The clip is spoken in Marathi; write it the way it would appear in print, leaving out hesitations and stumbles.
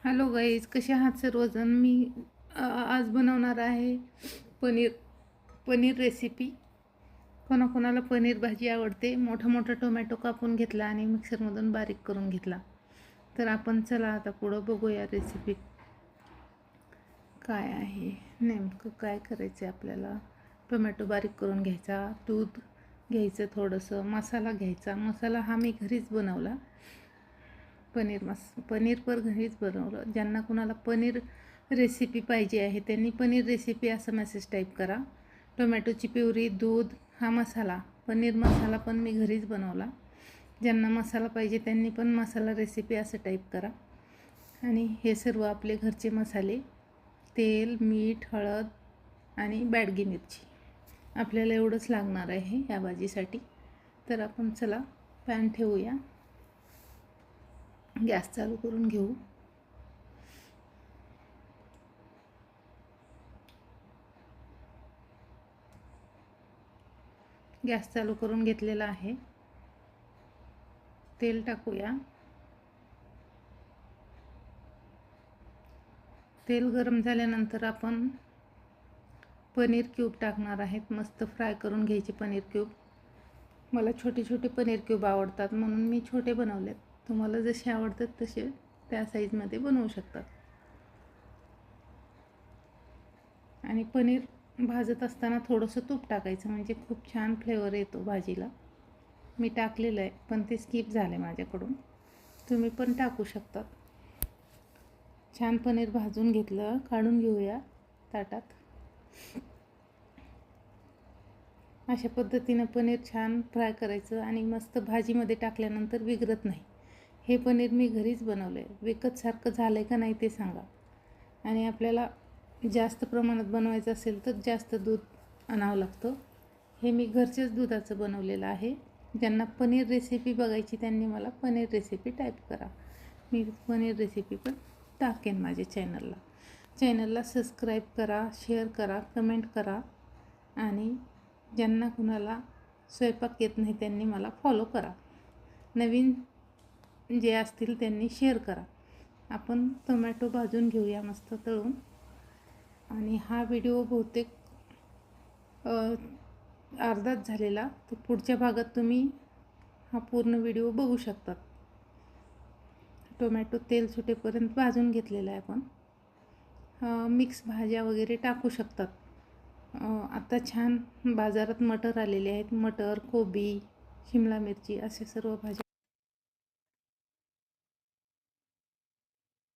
हॅलो गाईज, कसे आहात सर्वजण. मी आज बनवणार आहे पनीर पनीर रेसिपी. कोणाकोणाला पनीर भाजी आवडते. मोठा मोठा टोमॅटो कापून घेतला आणि मिक्सरमधून बारीक करून घेतला. तर आपण चला आता पुढं बघूया रेसिपी काय आहे, नेमकं काय करायचं आहे आपल्याला. टोमॅटो बारीक करून घ्यायचा, दूध घ्यायचं, थोडंसं मसाला घ्यायचा. मसाला हा मी घरीच बनवला. पनीर पर घरीच बनवलं. ज्यांना कुणाला पनीर रेसिपी पाहिजे आहे त्यांनी पनीर रेसिपी असं मेसेज टाईप करा. टोमॅटोची प्युरी, दूध, हा मसाला, पनीर मसाला पण मी घरीच बनवला. ज्यांना मसाला पाहिजे त्यांनी पण मसाला रेसिपी असं टाईप करा. आणि हे सर्व आपले घरचे मसाले, तेल, मीठ, हळद आणि बॅडगी मिरची, आपल्याला एवढंच लागणार आहे या भाजीसाठी. तर आपण चला पॅन ठेवूया, गॅस चालू करून घेऊ. गॅस चालू करून घेतलेला आहे. तेल टाकूया. तेल गरम झाल्यानंतर आपण पनीर क्यूब टाकणार आहेत. मस्त फ्राय करून घ्यायचे पनीर क्यूब. मला छोटे छोटे पनीर क्यूब आवडतात म्हणून मी छोटे बनवलेत. तुम्हाला जसे आवडतात तसे त्या साईजमध्ये बनवू शकतात. आणि पनीर भाजत असताना थोडंसं तूप टाकायचं, म्हणजे खूप छान फ्लेवर येतो भाजीला. मी टाकलेलं आहे पण ते स्किप झाले माझ्याकडून. तुम्ही पण टाकू शकतात. छान पनीर भाजून घेतलं, काढून घेऊया ताटात. अशा पद्धतीनं पनीर छान फ्राय करायचं आणि मस्त भाजीमध्ये टाकल्यानंतर विगरत नाही. हे पनीर मी घरीच बनवलं आहे. विकतसारखं झालं आहे का नाही ते सांगा. आणि आपल्याला जास्त प्रमाणात बनवायचं असेल तर जास्त दूध आणावं लागतं. हे मी घरच्याच दुधाचं बनवलेलं आहे. ज्यांना पनीर रेसिपी बघायची त्यांनी मला पनीर रेसिपी टाईप करा. मी पनीर रेसिपी पण टाकेन माझ्या चॅनलला सबस्क्राईब करा, शेअर करा, कमेंट करा. आणि ज्यांना कुणाला स्वयंपाक येत नाही त्यांनी मला फॉलो करा. नवीन जे असतील त्यांनी शेअर करा. आपण टोमॅटो भाजून घेऊया मस्त तळून. आणि हा व्हिडिओ बहुतेक अर्धाच झालेला, तर पुढच्या भागात तुम्ही हा पूर्ण व्हिडिओ बघू शकतात. टोमॅटो तेल सुटेपर्यंत भाजून घेतलेला आहे आपण. मिक्स भाज्या वगैरे टाकू शकतात. आता छान बाजारात मटर आलेले आहेत. मटर, कोबी, शिमला मिरची असे सर्व भाज्या